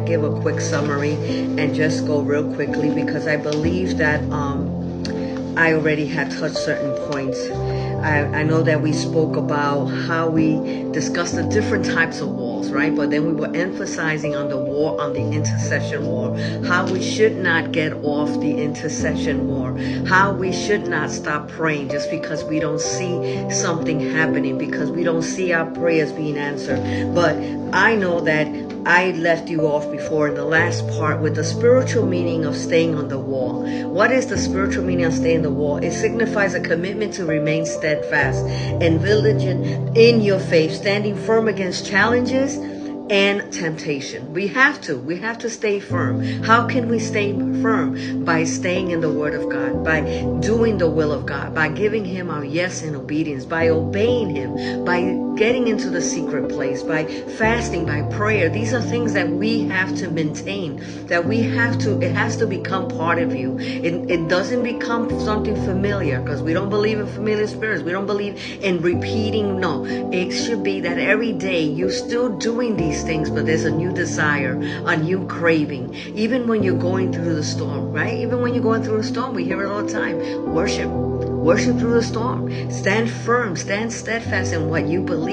give a quick summary and just go real quickly, because I believe that I already had touched certain points. I know that we spoke about how we discussed the different types of walls, right? But then we were emphasizing on the war, on the intercession war, how we should not get off the intercession war, how we should not stop praying just because we don't see something happening, because we don't see our prayers being answered. But I know that I left you off before in the last part with the spiritual meaning of staying on the wall. What is the spiritual meaning of staying on the wall? It signifies a commitment to remain steadfast and vigilant in your faith, standing firm against challenges and temptation. We have to stay firm. How can we stay firm? By staying in the Word of God, by doing the will of God, by giving Him our yes and obedience, by obeying Him, by getting into the secret place, by fasting, by prayer. These are things that we have to maintain, that it has to become part of you. It doesn't become something familiar, because we don't believe in familiar spirits. We don't believe in repeating. No, it should be that every day you're still doing these things, but there's a new desire, a new craving. Even when you're going through the storm, right? Even when you're going through a storm, we hear it all the time. Worship through the storm. Stand firm, stand steadfast in what you believe.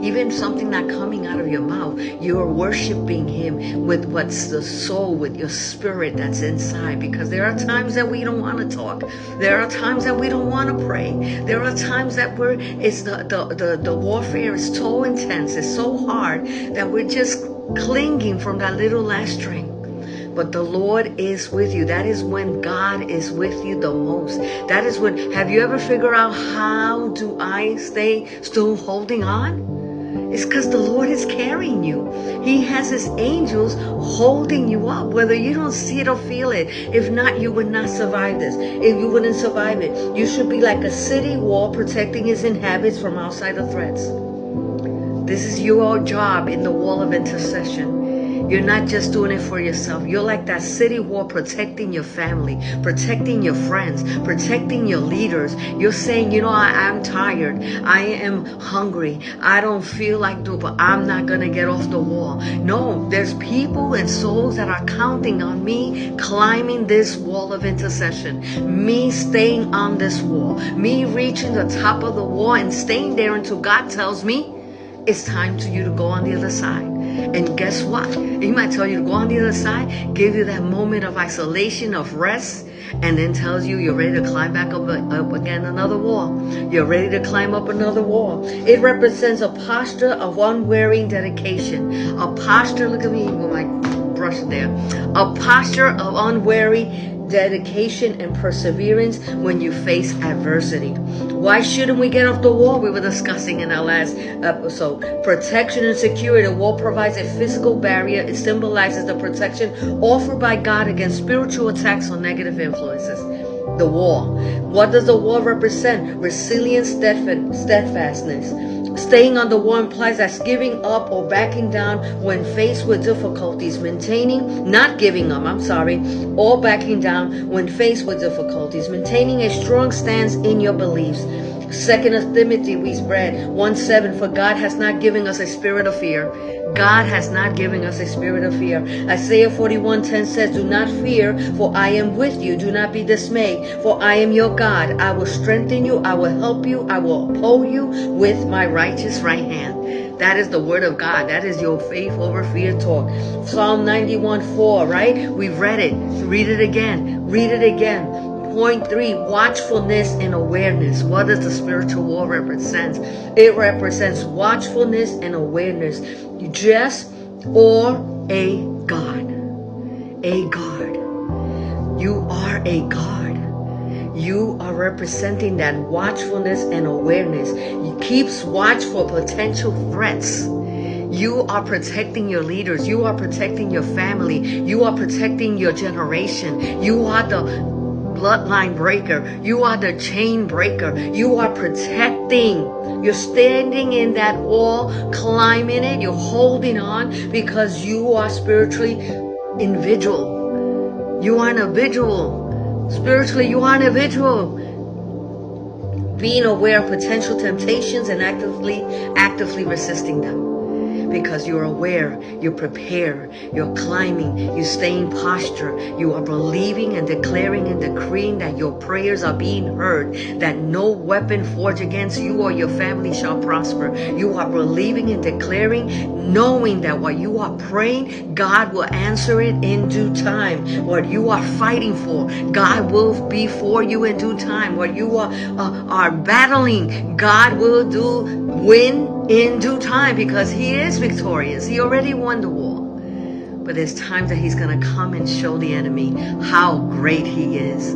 Even something not coming out of your mouth, you're worshiping Him with what's the soul, with your spirit that's inside. Because there are times that we don't want to talk. There are times that we don't want to pray. There are times that the warfare is so intense, it's so hard, that we're just clinging from that little last string. But the Lord is with you. That is when God is with you the most. That is when, have you ever figured out how do I stay still holding on? It's because the Lord is carrying you. He has His angels holding you up, whether you don't see it or feel it. If not, you would not survive this. If you wouldn't survive it, you should be like a city wall protecting its inhabitants from outsider threats. This is your job in the wall of intercession. You're not just doing it for yourself. You're like that city wall protecting your family, protecting your friends, protecting your leaders. You're saying, I'm tired. I am hungry. I don't feel like doing, but I'm not going to get off the wall. No, there's people and souls that are counting on me climbing this wall of intercession. Me staying on this wall. Me reaching the top of the wall and staying there until God tells me it's time for you to go on the other side. And guess what? He might tell you to go on the other side, give you that moment of isolation, of rest, and then tells you you're ready to climb back up again another wall. You're ready to climb up another wall. It represents a posture of unwearying dedication. A posture, look at me with my brush there. A posture of unwearying dedication and perseverance when you face adversity. Why shouldn't we get off the wall? We were discussing in our last episode. Protection and security. The wall provides a physical barrier. It symbolizes the protection offered by God against spiritual attacks or negative influences. The wall. What does the wall represent? Resilience, steadfastness. Staying on the wall implies that's giving up or backing down when faced with difficulties. Not giving up, or backing down when faced with difficulties. Maintaining a strong stance in your beliefs. 2 Timothy, we read 1:7, for God has not given us a spirit of fear. God has not given us a spirit of fear. Isaiah 41:10 says, do not fear, for I am with you. Do not be dismayed, for I am your God. I will strengthen you. I will help you. I will uphold you with my righteous right hand. That is the word of God. That is your faith over fear talk. Psalm 91:4, right? We've read it. Read it again. Read it again. Point 3, watchfulness and awareness. What does the spiritual wall represent? It represents watchfulness and awareness. Or a guard. A guard. You are a guard. You are representing that watchfulness and awareness. You keeps watch for potential threats. You are protecting your leaders. You are protecting your family. You are protecting your generation. You are the bloodline breaker. You are the chain breaker. You are protecting. You're standing in that wall, climbing it. You're holding on because you are spiritually individual. You are an individual. Spiritually, you are an individual. Being aware of potential temptations and actively resisting them. because you're aware, you're prepared, you're climbing, you stay in posture, you are believing and declaring and decreeing that your prayers are being heard, that no weapon forged against you or your family shall prosper. You are believing and declaring, knowing that what you are praying, God will answer it in due time. What you are fighting for, God will be for you in due time. What you are battling, God will win in due time, because He is victorious. He already won the war. But there's times that He's going to come and show the enemy how great He is.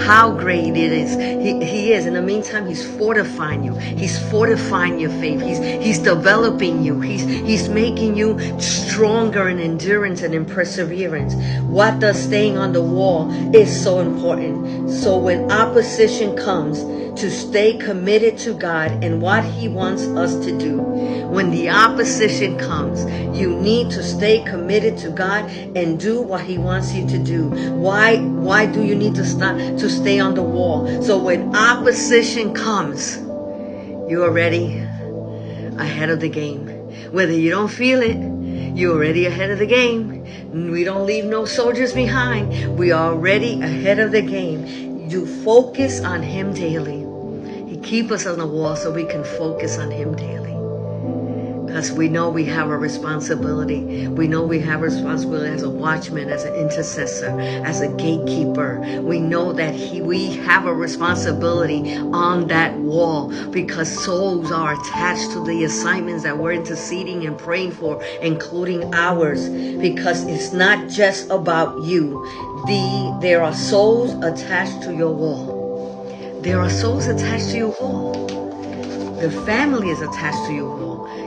How great it is. He is. In the meantime, He's fortifying you. He's fortifying your faith. He's developing you. He's making you stronger in endurance and in perseverance. What does staying on the wall is so important. So when opposition comes, to stay committed to God and what He wants us to do. When the opposition comes, you need to stay committed to God and do what He wants you to do. Why do you need to stay on the wall? So when opposition comes, you're already ahead of the game. Whether you don't feel it, you're already ahead of the game. We don't leave no soldiers behind. We are already ahead of the game. You focus on Him daily. He keeps us on the wall so we can focus on Him daily. Because we know we have a responsibility. We know we have a responsibility as a watchman, as an intercessor, as a gatekeeper. We know that we have a responsibility on that wall, because souls are attached to the assignments that we're interceding and praying for, including ours. Because it's not just about you. There are souls attached to your wall. There are souls attached to your wall. The family is attached to your wall.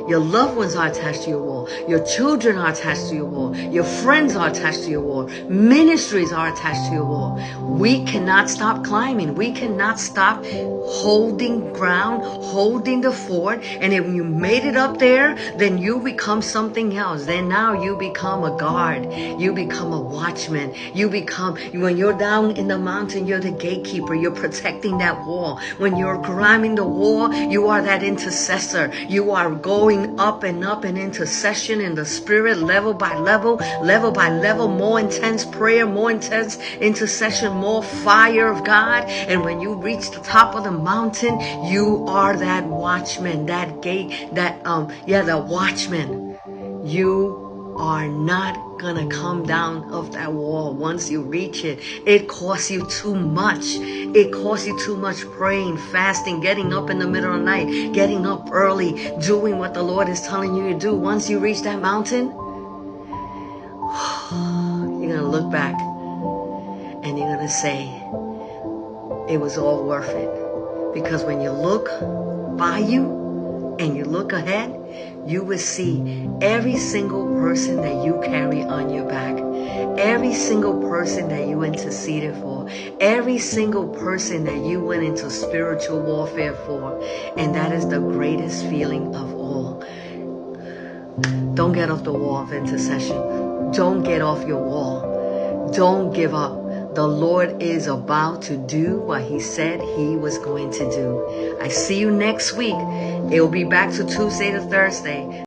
Your loved ones are attached to your wall. Your children are attached to your wall. Your friends are attached to your wall. Ministries are attached to your wall. We cannot stop climbing. We cannot stop holding ground, holding the fort. And if you made it up there, then you become something else. Then now you become a guard. You become a watchman. When you're down in the mountain, you're the gatekeeper. You're protecting that wall. When you're climbing the wall, you are that intercessor. You are going up and up in intercession in the spirit, level by level, more intense prayer, more intense intercession, more fire of God. And when you reach the top of the mountain, you are that watchman, that gate, the watchman. You are not gonna come down off that wall once you reach it. It costs you too much. It costs you too much praying, fasting, getting up in the middle of the night, getting up early, doing what the Lord is telling you to do. Once you reach that mountain, you're gonna look back and you're gonna say, it was all worth it. Because when you look by you and you look ahead, you will see every single person that you carry on your back, every single person that you interceded for, every single person that you went into spiritual warfare for. And that is the greatest feeling of all. Don't get off the wall of intercession. Don't get off your wall. Don't give up. The Lord is about to do what He said He was going to do. I see you next week. It will be back to Tuesday to Thursday.